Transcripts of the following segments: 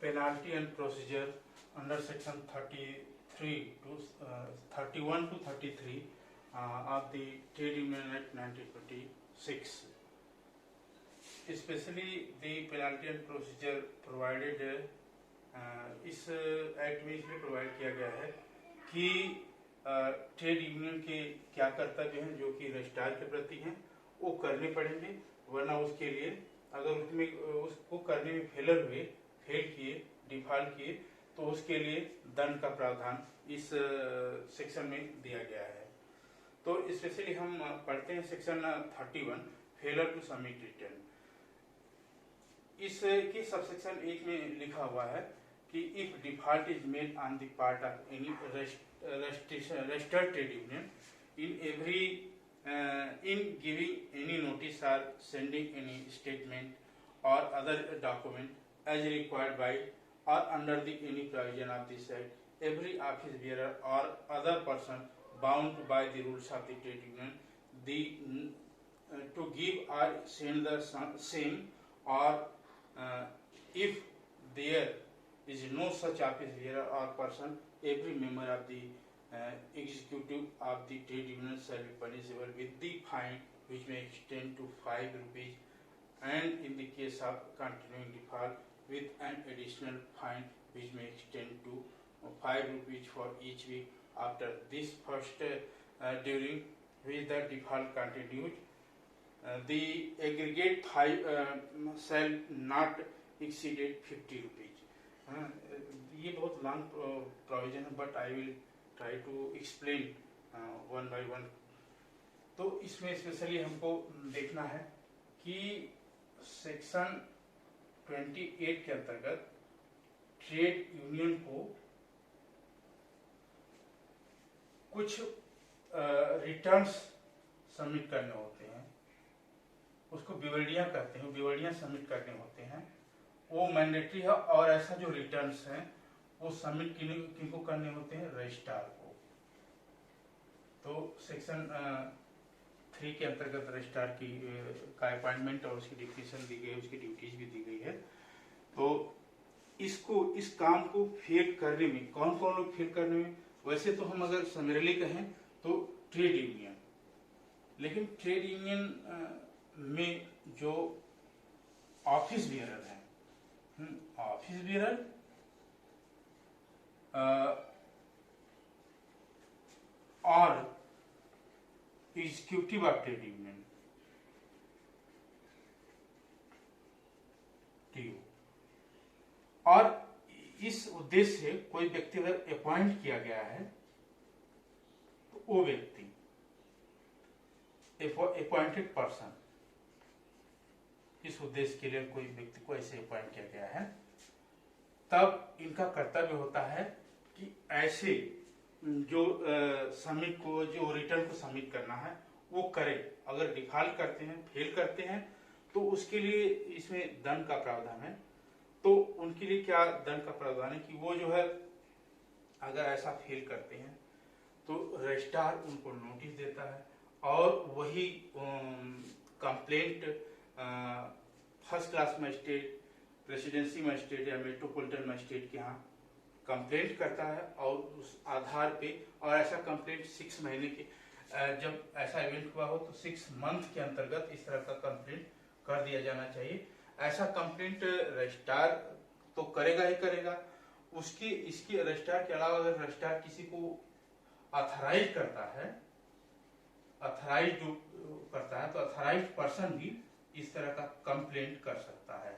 penalty and procedure under section 33 to 31 to 33 of the Trade Union Act 1926. Especially the penalty and procedure provided इस act में इसलिए provide किया गया है कि ट्रेड यूनियन के क्या कर्तव्य हैं जो कि रजिस्ट्रार के प्रति हैं वो करने पड़ेंगे, वरना उसके लिए अगर उसमें उसको करने में फेल किए, डिफॉल्ट किए, तो उसके लिए दंड का प्रावधान इस सेक्शन में दिया गया है। तो स्पेशली हम पढ़ते हैं section 31 failure to submit return. इसकी सबसेक्शन 1 में लिखा हुआ है कि if default is made on the part of any registered trade union in giving any notice or sending any statement or other document as required by or under the any provision of this act, every office bearer or other person bound by the rules of the trade union to give or send the same, or if there is no such office bearer or person, every member of the executive of the trade union shall be punishable with the fine which may extend to 5 rupees, and in the case of continuing default with an additional fine which may extend to 5 rupees for each week after this first during which the default continued. The aggregate shall not exceed 50 rupees. ये बहुत long provision है, but I will try to explain one by one. तो इसमें specially हमको देखना है कि section 28 के अंतर्गत ट्रेड यूनियन को कुछ रिटर्न्स सबमिट करने होते हैं, उसको विवरणियां कहते हैं, विवरणियां सबमिट करने होते हैं, वो मैंडेटरी है। और ऐसा जो रिटर्न्स हैं वो सबमिट किनको करने होते हैं? रजिस्ट्रार को। तो सेक्शन 3 के अंतर्गत रजिस्ट्रार की का अपॉइंटमेंट और उसकी डिफिनेशन दी गई है, उसकी ड्यूटीज भी दी गई है। तो इस काम को फेल करने में कौन कौन लोग फेल करने में, वैसे तो हम अगर समरली कहें तो ट्रेड यूनियन, लेकिन ट्रेड यूनियन में जो ऑफिस बियरर है, ऑफिस बियरर और executive of trade union TU, और इस उद्देश्य से कोई व्यक्ति अगर अपॉइंट किया गया है तो वो व्यक्ति अपॉइंटेड पर्सन, इस उद्देश्य के लिए कोई व्यक्ति को ऐसे अपॉइंट किया गया है, तब इनका कर्तव्य होता है कि ऐसे जो सबमिट को, जो रिटर्न को सबमिट करना है वो करे। अगर डिफॉल्ट करते हैं, फेल करते हैं, तो उसके लिए इसमें दंड का प्रावधान है। तो उनके लिए क्या दंड का प्रावधान है कि वो जो है अगर ऐसा फेल करते हैं तो रजिस्ट्रार उनको नोटिस देता है और वही complaint first class magistrate, residency magistrate या मेट्रोपॉलिटन मजिस्ट्रेट के यहाँ कंप्लेंट करता है, और उस आधार पे, और ऐसा कंप्लेंट 6 महीने के, जब ऐसा इवेंट हुआ हो तो 6 मंथ के अंतर्गत इस तरह का कंप्लेंट कर दिया जाना चाहिए। ऐसा कंप्लेंट रजिस्ट्रार तो करेगा ही करेगा, इसकी रजिस्ट्रार के अलावा अगर रजिस्ट्रार किसी को ऑथराइज करता है, तो ऑथराइज पर्सन भी इस तरह का कंप्लेंट कर सकता है।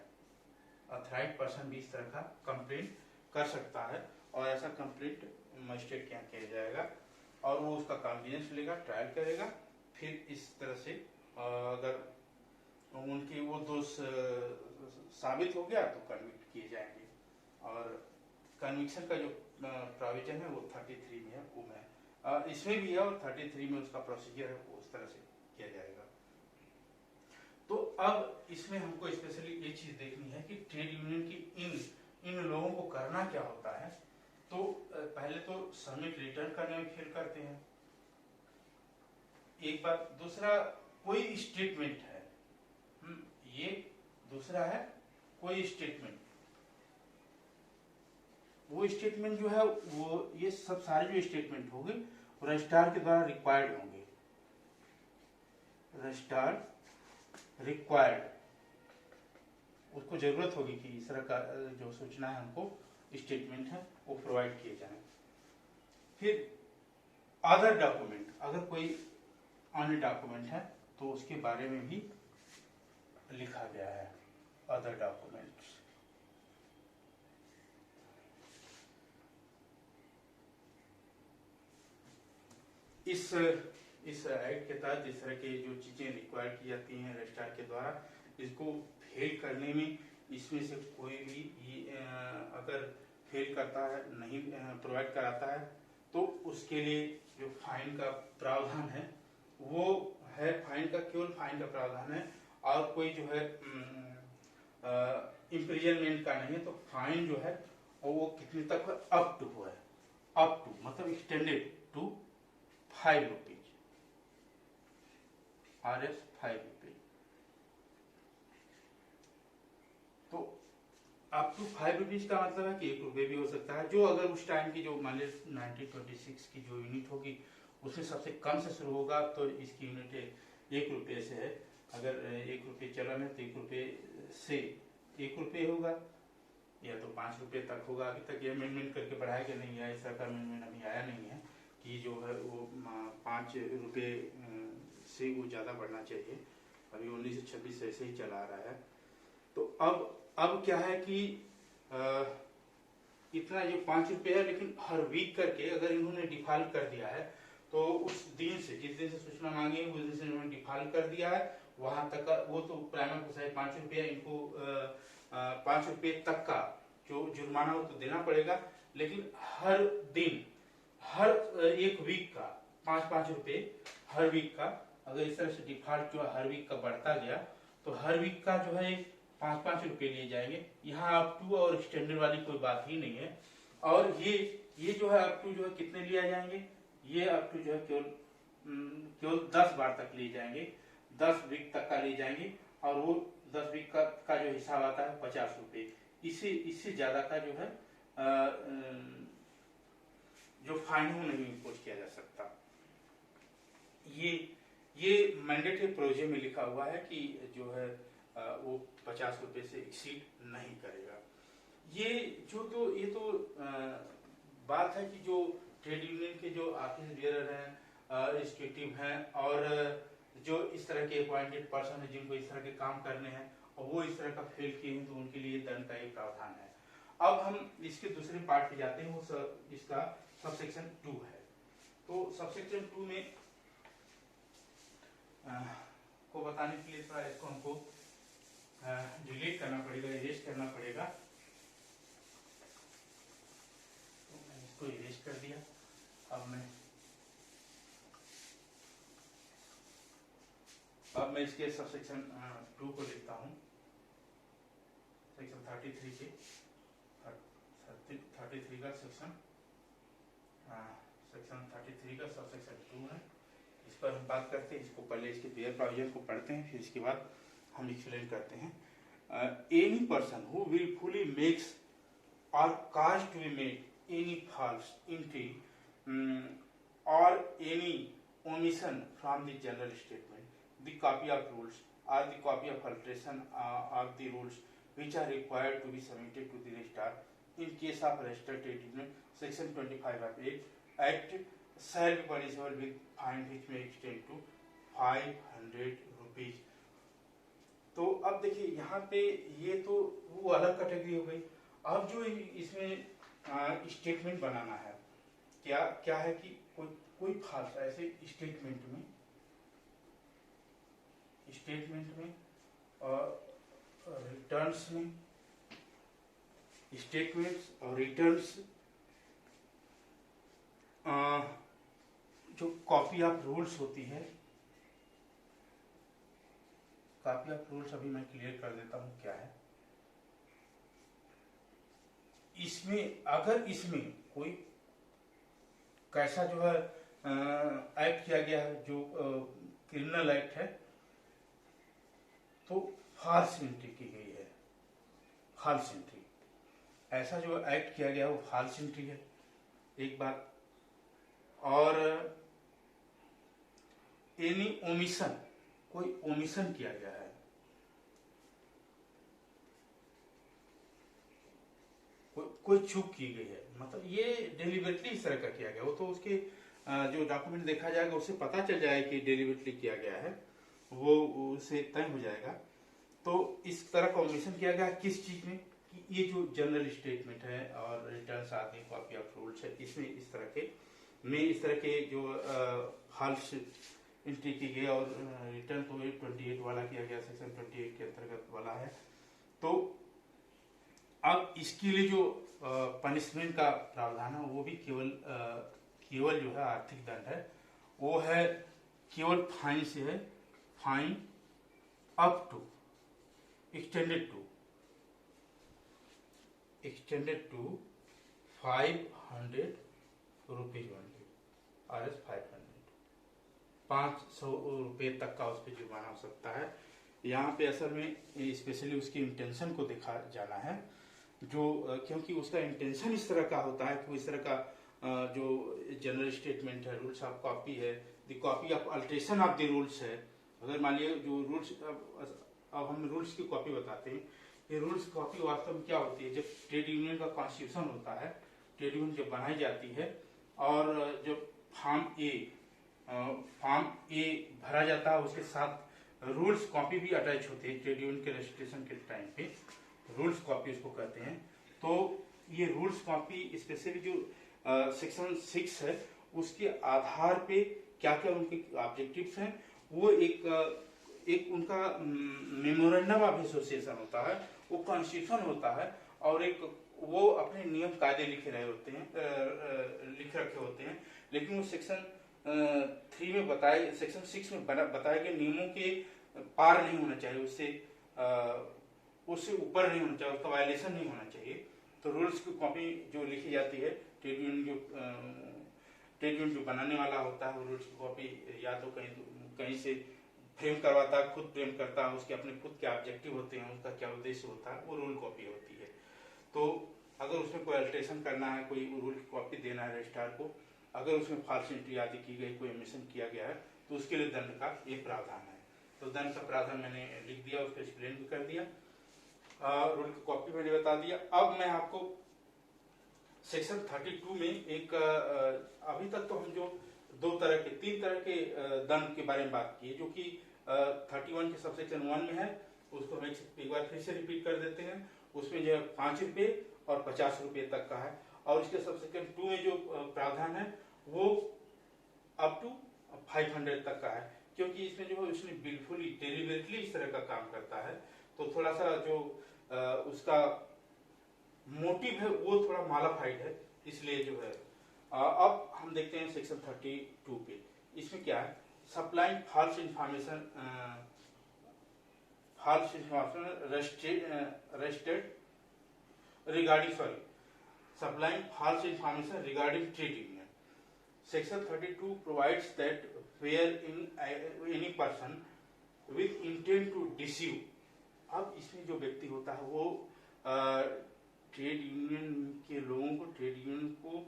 ऑथराइज पर्सन भी इस तरह का कंप्लेंट कर सकता है, और ऐसा कंप्लेंट मजिस्ट्रेट के यहाँ किया जाएगा और वो उसका कॉन्फिडेंस लेगा, ट्रायल करेगा, फिर इस तरह से अगर उनकी वो दोष साबित हो गया तो कन्विक्ट किए जाएंगे। और कन्विक्शन का जो प्रोविजन है वो 33 में है, वो मैं इसमें भी है, और 33 में उसका प्रोसीजर है वो उस तरह से किया जाएगा। तो अब इसमें हमको स्पेशली ये चीज देखनी है कि ट्रेड यूनियन की इन लोगों को करना क्या होता है। तो पहले तो सबमिट रिटर्न करने में फेल करते हैं, एक बात। दूसरा, कोई स्टेटमेंट है, ये दूसरा है कोई स्टेटमेंट, वो स्टेटमेंट जो है वो ये सब सारे जो स्टेटमेंट होंगे रजिस्ट्रार के द्वारा रिक्वायर्ड होंगे, रजिस्ट्रार रिक्वायर्ड, उसको जरूरत होगी कि इस तरह का जो सूचना है हमको स्टेटमेंट है वो प्रोवाइड किए जाए। फिर अदर डॉक्यूमेंट, अगर कोई अन्य डॉक्यूमेंट है तो उसके बारे में भी लिखा गया है, अदर डॉक्यूमेंट्स। इस एक्ट के तहत इस तरह की जो चीजें रिक्वायर की जाती हैं रजिस्ट्रार के द्वारा, इसको फेल करने में इसमें से कोई भी अगर फेल करता है, नहीं प्रोवाइड कराता है, तो उसके लिए जो फाइन का प्रावधान है वो है, फाइन का केवल फाइन का प्रावधान है, और कोई जो है इम्प्रिजनमेंट का नहीं है। तो फाइन जो है वो कितने तक, अप टू है, अप टू मतलब extended to 5 rupees, RS 5 rupees. तो अप टू 5 रुपीज का मतलब है कि 1 रुपये भी हो सकता है। जो अगर उस टाइम की जो मान लीजिए 1926 की जो यूनिट होगी उसमें सबसे कम से शुरू होगा, तो इसकी यूनिट 1 रुपये से है। अगर 1 रुपये चलन है तो 1 रुपये से 1 रुपये होगा, या तो 5 रुपये तक होगा। अभी तक ये अमेंडमेंट करके बढ़ाया गया नहीं है, ऐसा का अमेंडमेंट अभी आया नहीं है कि जो है वो 5 रुपये से वो ज़्यादा बढ़ना चाहिए। अभी 1926 ऐसे ही चला आ रहा है। तो अब क्या है कि इतना जो 5 रुपये है, लेकिन हर वीक करके अगर इन्होंने डिफॉल्ट कर दिया है तो उस दिन से, जिस दिन से सूचना मांगी उस दिन से इन्होंने डिफॉल्ट कर दिया है, वहां तक का वो तो प्राइमर को चाहे 5 रुपया, इनको 5 रुपये तक का जो जुर्माना हो तो देना पड़ेगा। लेकिन हर दिन, हर एक वीक का 5-5 रुपये हर वीक का, अगर इस तरह से डिफॉल्ट जो हर वीक का बढ़ता गया तो हर वीक का जो है 5-5 रुपये लिए जाएंगे। यहाँ अप टू और एक्सटेंडेड वाली कोई बात ही नहीं है। और ये जो है अप टू जो है कितने लिए जाएंगे, ये अप टू जो है केवल 10 बार तक लिए जाएंगे, 10 वीक तक का लिए जाएंगे। और वो 10 वीक का जो हिसाब आता है 50 रुपये। इससे ज्यादा का जो है जो फाइन हो नहीं इम्पोज किया जा सकता। ये मैंडेटरी प्रोविजन में लिखा हुआ है कि जो है वो 50 रुपये से एक्सीड नहीं करेगा। ये तो बात है कि जो ट्रेड यूनियन के जो ऑफिस बियरर हैं, एग्जीक्यूटिव हैं, और जो इस तरह के अपॉइंटेड पर्सन है जिनको इस तरह के काम करने हैं और वो इस तरह का फेल किए हैं, तो उनके लिए दंड का एक प्रावधान है। अब हम इसके दूसरे पार्ट पे जाते हैं, वो इसका सबसेक्शन 2 है। तो सबसेक्शन 2 में को बताने के लिए थोड़ा इसको हमको डिलीट करना पड़ेगा, इरेज करना पड़ेगा। तो मैंने इसको इरेज कर दिया। अब मैं इसके सबसेक्शन 2 को लिखता हूँ। सेक्शन 33 के 33 का सेक्शन 33 का सबसेक्शन 2 है। इस पर हम बात करते हैं। इसको पहले इसके पेयर प्रोविजन को पढ़ते हैं, फिर इसके बाद हम एक्सप्लेन करते हैं। Any person who wilfully makes or causes to be made any false entry or any omission from the general statement, the copy of rules or the copy of alteration of the rules which are required to be submitted to the registrar in case of registered trade union, section 25 of Act shall be punishable with fine which may extend to 500 rupees। तो अब देखिए यहाँ पे ये तो वो अलग category हो गई। अब जो इसमें स्टेटमेंट बनाना है, क्या है कि कोई खास ऐसे स्टेटमेंट में और रिटर्न्स में, स्टेटमेंट्स और रिटर्न्स, जो कॉपी ऑफ रूल्स होती है, कॉपी ऑफ रूल्स अभी मैं क्लियर कर देता हूं क्या है। अगर इसमें कोई कैसा जो है एक्ट किया गया है, जो क्रिमिनल एक्ट है, तो फॉल्स एंट्री की गई है, फॉल्स एंट्री। ऐसा जो एक्ट किया गया वो फॉल्स एंट्री है, एक बात। और एनी ओमिशन, कोई ओमिशन किया गया है, कोई चूक की गई है, मतलब ये डेलिबरेटली इस तरह का किया गया, वो तो उसके जो डॉक्यूमेंट देखा जाएगा उससे पता चल जाएगा कि डेलिबरेटली किया गया है, वो उससे तय हो जाएगा। तो इस तरह का ओमिशन किया गया किस चीज में, कि ये जो जनरल स्टेटमेंट है और रिटर्न आदि कॉपी ऑफ रूल्स है, इसमें इस तरह के जो फॉल्स एंट्री की गई, और रिटर्न तो 28 वाला किया गया, सेक्शन 28 के अंतर्गत वाला है। तो अब इसके लिए जो पनिशमेंट का प्रावधान है वो भी केवल जो है आर्थिक दंड है, वो है केवल फाइन से है, fine up to extended to 500 rupees only, RS 500 रुपये तक का उस पर जुर्माना हो सकता है। यहाँ पे असल में स्पेशली उसकी इंटेंशन को देखा जाना है, जो क्योंकि उसका इंटेंशन इस तरह का होता है कि इस तरह का जो जनरल स्टेटमेंट है, रूल्स ऑफ कॉपी है, the copy of alteration of the rules है। अगर मान लिया जो रूल्स, अब हम रूल्स की कॉपी बताते हैं, ये रूल्स कॉपी वास्तव में क्या होती है, जब ट्रेड यूनियन का कॉन्स्टिट्यूशन होता है, ट्रेड यूनियन जब बनाई जाती है और जब फॉर्म ए भरा जाता है, उसके साथ रूल्स कॉपी भी अटैच होती है। ट्रेड यूनियन के रजिस्ट्रेशन के टाइम पे रूल्स कॉपी उसको कहते हैं। तो ये रूल्स कॉपी स्पेशली जो सेक्शन 6 है उसके आधार पे क्या क्या उनके ऑब्जेक्टिव्स हैं, वो एक उनका मेमोरेंडम ऑफ एसोसिएशन होता है, वो कॉन्स्टिट्यूशन होता है, और एक वो अपने नियम कायदे लिख रखे होते हैं। लेकिन वो सेक्शन 3 में बताए, सेक्शन 6 में बताए गए नियमों के पार नहीं होना चाहिए, उससे ऊपर नहीं होना चाहिए, उसका वायलेशन नहीं होना चाहिए। तो रूल्स की कॉपी जो लिखी जाती है, ट्रेड यूनियन जो बनाने वाला होता है, वो रूल्स की कॉपी या तो कहीं से फ्रेम करवाता है, खुद फ्रेम करता है, उसके अपने खुद के ऑब्जेक्टिव होते हैं, उसका क्या उद्देश्य होता है, वो रूल कॉपी होती है। तो अगर उसमें कोई अल्ट्रेशन करना है, कोई रूल की कॉपी देना है रजिस्ट्रार को, अगर उसमें फॉल्स एंट्री आदि की गई, कोई ओमिशन किया गया है, तो उसके लिए दंड का ये प्रावधान है। तो दंड का प्रावधान मैंने लिख दिया, उसको एक्सप्लेन भी कर दिया, रूल की कॉपी मैंने बता दिया। अब मैं आपको सेक्शन 32 में एक अभी तक तो हम जो तीन तरह के दंड के बारे में बात की है, जो कि 31 के सबसेक्शन 1 में है, उसको हम एक बार फिर से रिपीट कर देते हैं। उसमें जो है 5 रुपये और 50 रुपये तक का है, और इसके सबसेक्शन 2 में जो प्रावधान है वो अप टू 500 तक का है। क्योंकि इसमें जो है उसने बिल्कुल डेलिबरेटली इस तरह का काम करता है, तो थोड़ा सा जो उसका मोटिव है वो थोड़ा मॉडिफाइड है, इसलिए जो है अब हम देखते हैं सेक्शन 32 पे। इसमें क्या है, supplying false information supplying false information regarding trade union. Section 32 provides that wherein any person with intent to deceive, अब इसमें जो व्यक्ति होता है वो ट्रेड यूनियन के लोगों को, ट्रेड यूनियन को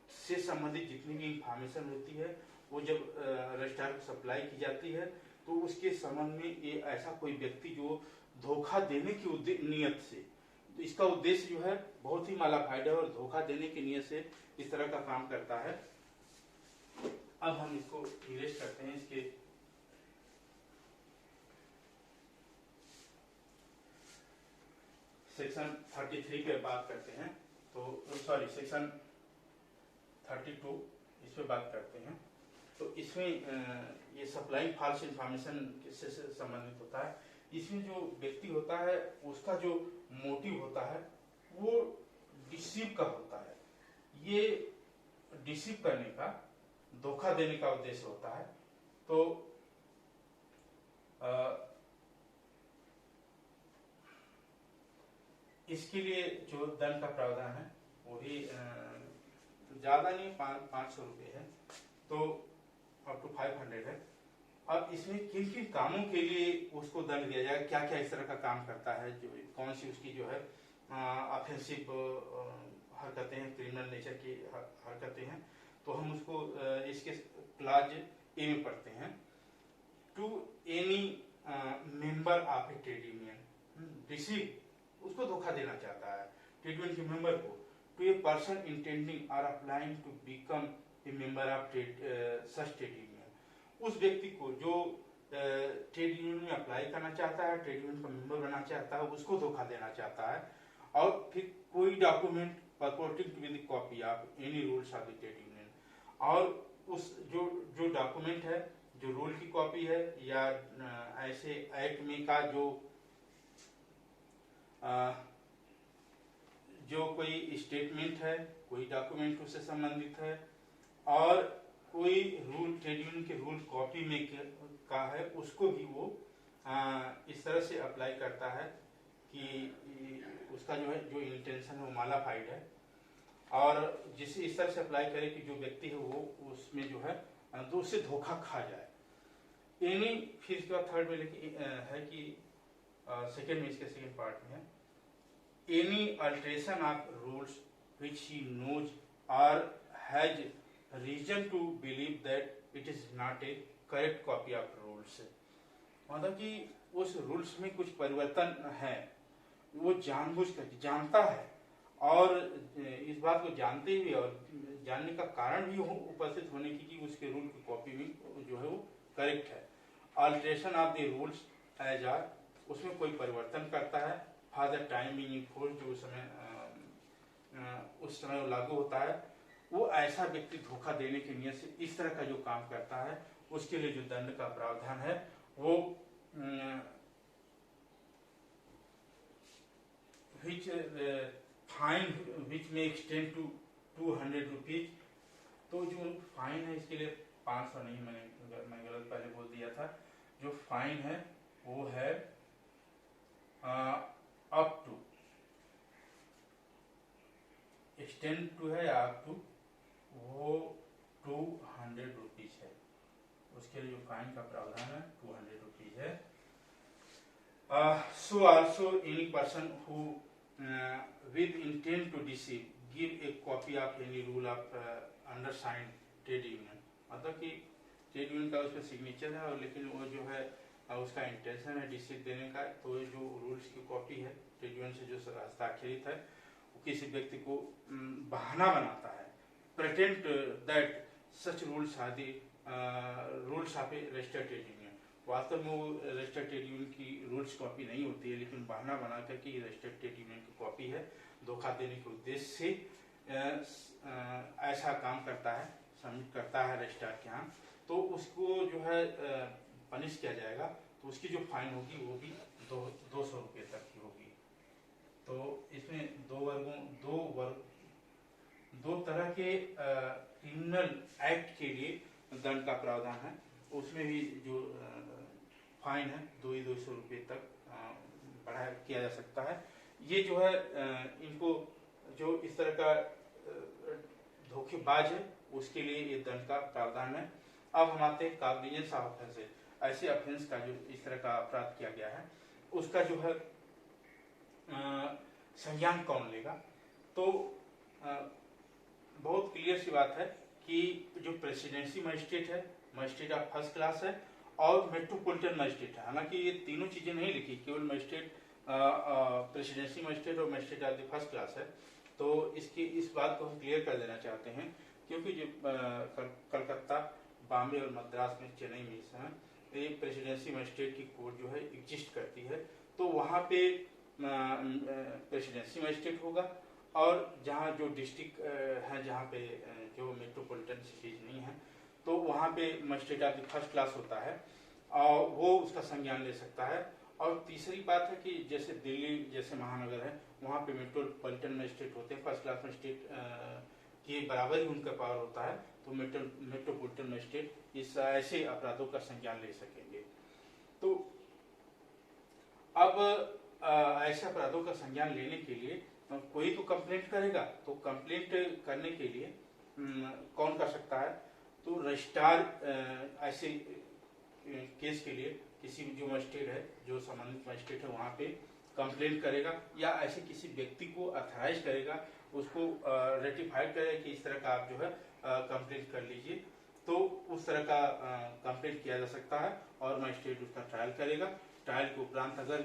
से संबंधित जितनी भी इंफॉर्मेशन होती है, वो जब रजिस्ट्रार को सप्लाई की जाती है, तो उसके संबंध में ये ऐसा कोई व्यक्ति जो धोखा देने की नियत से, तो इसका उद्देश्य जो है बहुत ही मालाफाइड है और धोखा देने की नियत से इस तरह का काम करता है। अब हम इसको इरेज करते हैं, इसके सेक्शन 33 पे बात करते हैं, तो सॉरी सेक्शन 32 इस पे बात करते हैं। तो इसमें ये सप्लाइंग फॉल्स इंफॉर्मेशन से संबंधित होता है। इसमें जो व्यक्ति होता है उसका जो मोटिव होता है वो डिसीव का होता है, ये डिसीव करने का, धोखा देने का उद्देश्य होता है। तो इसके लिए जो दंड का प्रावधान है वो भी ज्यादा नहीं, 500 रुपये है, तो अप टू 500 है। अब इसमें किन किन कामों के लिए उसको दंड दिया जाएगा, क्या क्या इस तरह का काम करता है, जो कौन सी उसकी जो है ऑफेंसिव हरकतें हैं, क्रिमिनल नेचर की हरकतें हैं, तो हम उसको इसके क्लाज ए में पढ़ते हैं। To any member of a trade union receive, उसको धोखा देना चाहता है ट्रेड यूनियन के मेंबर को, टू ए पर्सन इंटेंडिंग और applying to become a member of such trade union, उस व्यक्ति को जो ट्रेड यूनियन में अप्लाई करना चाहता है, ट्रेड यूनियन का मेंबर बनना चाहता है, उसको धोखा देना चाहता है। और फिर कोई document purporting to be the copy of any rules of the trade union, और उस जो डॉक्यूमेंट है, जो रूल की कॉपी है या ऐसे एक्ट में का जो कोई स्टेटमेंट है, कोई डॉक्यूमेंट उससे संबंधित है, और कोई रूल ट्रेड यूनियन के रूल कॉपी में का है, उसको भी वो इस तरह से अप्लाई करता है कि उसका जो है जो इंटेंशन है वो मालाफाइड है, और जिसे इस तरह से अप्लाई करे कि जो व्यक्ति है वो उसमें जो है तो उससे धोखा खा जाए। एनी, फिर इसके बाद थर्ड में है कि सेकेंड में, इसके सेकेंड पार्ट में है, any alteration of rules which he knows or has reason to believe that it is not a correct copy of rules, मतलब कि उस रूल्स में कुछ परिवर्तन है, वो जानबूझकर जानता है, और इस बात को जानते हुए और जानने का कारण भी उपस्थित होने की कि उसके रूल की कॉपी में जो है वो करेक्ट है। Alteration of the rules as are, उसमें कोई परिवर्तन करता है, for the time being in force, जो उस समय वो लागू होता है, वो ऐसा व्यक्ति धोखा देने की नियत से इस तरह का जो काम करता है, उसके लिए जो दंड का प्रावधान है वो which फाइन विच में एक्सटेंड टू 200 रुपीज, तो जो फाइन है इसके लिए 500 नहीं, मैं गलत पहले बोल दिया था, जो फाइन है वो है अप टू, एक्सटेंड टू है अप टू, वो 200 रुपीज है, उसके लिए जो फाइन का प्रावधान है 200 रुपीज है। So also any person who with intent to deceive give a copy of any rule of undersigned trade union, मतलब कि ट्रेड यूनियन का उसका सिग्नेचर है, और लेकिन वो जो है उसका इंटेंशन है डिसीव देने का, तो जो रूल्स की कॉपी है ट्रेड यूनियन से जो हस्ताक्षरित है, वो किसी व्यक्ति को बहाना बनाता है, pretend that such rules are the rules of a registered trade union, वास्तव में वो रजिस्टर्ड ट्रेड यूनियन की रूल्स कॉपी नहीं होती है, लेकिन बहाना बनाकर कि रजिस्टर्ड ट्रेड यूनियन की कॉपी है, धोखा देने के उद्देश्य से ऐसा काम करता है, सबमिट करता है रजिस्ट्रार के यहाँ, तो उसको जो है पनिश किया जाएगा, तो उसकी जो फाइन होगी वो भी 200 रुपये तक की होगी। तो इसमें दो तरह के क्रिमिनल एक्ट के लिए दंड का प्रावधान है, उसमें भी जो फाइन है 200 रुपये तक बढ़ा किया जा सकता है। ये जो है इनको जो इस तरह का धोखेबाज है उसके लिए ये दंड का प्रावधान है। अब हम आते हैं कॉग्निजेंस ऑफ ऑफेंस, ऐसे ऑफेंस का जो इस तरह का अपराध किया गया है उसका जो है संज्ञान कौन लेगा। तो बहुत क्लियर सी बात है कि जो प्रेसिडेंसी मजिस्ट्रेट है, मजिस्ट्रेट ऑफ फर्स्ट क्लास है, और मेट्रोपॉलिटन मजिस्ट्रेट है। हालांकि ये तीनों चीजें नहीं लिखी, केवल मजिस्ट्रेट प्रेसिडेंसी मजिस्ट्रेट और magistrate of the first class है। तो इस बात को हम क्लियर कर देना चाहते हैं, क्योंकि जो कलकत्ता, बॉम्बे और मद्रास में, चेन्नई में इस समय ये प्रेसिडेंसी मजिस्ट्रेट की कोर्ट जो है एग्जिस्ट करती है, तो वहाँ पे प्रेसिडेंसी मजिस्ट्रेट होगा, और जहाँ जो डिस्ट्रिक्ट है, जहाँ पे जो मेट्रोपॉलिटन सिटीज नहीं है, तो वहाँ पे magistrate of the first class होता है और वो उसका संज्ञान ले सकता है। और तीसरी बात है कि जैसे दिल्ली जैसे महानगर है, वहाँ पे मेट्रोपॉलिटन मजिस्ट्रेट होते हैं, फर्स्ट क्लास मजिस्ट्रेट के बराबर ही उनका पावर होता है, तो मेट्रोपॉलिटन मजिस्ट्रेट इस ऐसे अपराधों का संज्ञान ले सकेंगे। तो अब ऐसे अपराधों का संज्ञान लेने के लिए कोई तो कंप्लेंट करेगा, तो कंप्लेंट करने के लिए कौन कर सकता है, तो रजिस्ट्रार ऐसे केस के लिए किसी जो मजिस्ट्रेट है, जो संबंधित मजिस्ट्रेट है, वहाँ पे कंप्लेंट करेगा या ऐसे किसी व्यक्ति को अथराइज करेगा, उसको रेटिफाइड करेगा कि इस तरह का आप जो है कंप्लेंट कर लीजिए, तो उस तरह का कंप्लेंट किया जा सकता है और मजिस्ट्रेट उसका ट्रायल करेगा। ट्रायल के उपरांत अगर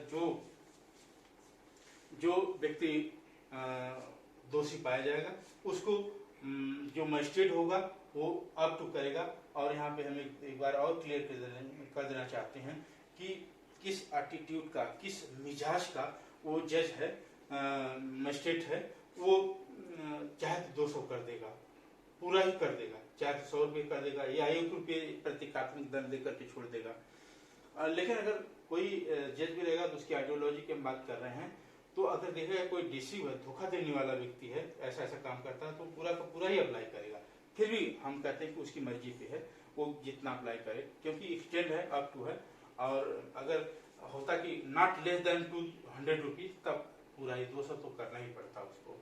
जो व्यक्ति दोषी पाया जाएगा उसको जो मजिस्ट्रेट होगा वो अप टू करेगा। और यहाँ पे हम एक बार और क्लियर कर देना चाहते हैं कि किस एटीट्यूड का, किस मिजाज का वो जज है, मजिस्ट्रेट है, वो चाहे तो 200 कर देगा, पूरा ही कर देगा, चाहे तो 100 रुपये कर देगा या 1 रुपये प्रतीकात्मक दंड देकर के छोड़ देगा। लेकिन अगर कोई जज भी रहेगा तो उसकी आइडियोलॉजी की हम बात कर रहे हैं, तो अगर देखेगा कोई डिसीव है, धोखा देने वाला व्यक्ति है, ऐसा काम करता है, तो पूरा का पूरा ही अप्लाई करेगा। फिर भी हम कहते हैं कि उसकी मर्जी पे है, वो जितना अप्लाई करे, क्योंकि एक्सटेंड है, अप टू है। और अगर होता कि नॉट लेस देन 200 रुपीज, तब पूरा ही 200 तो करना ही पड़ता उसको।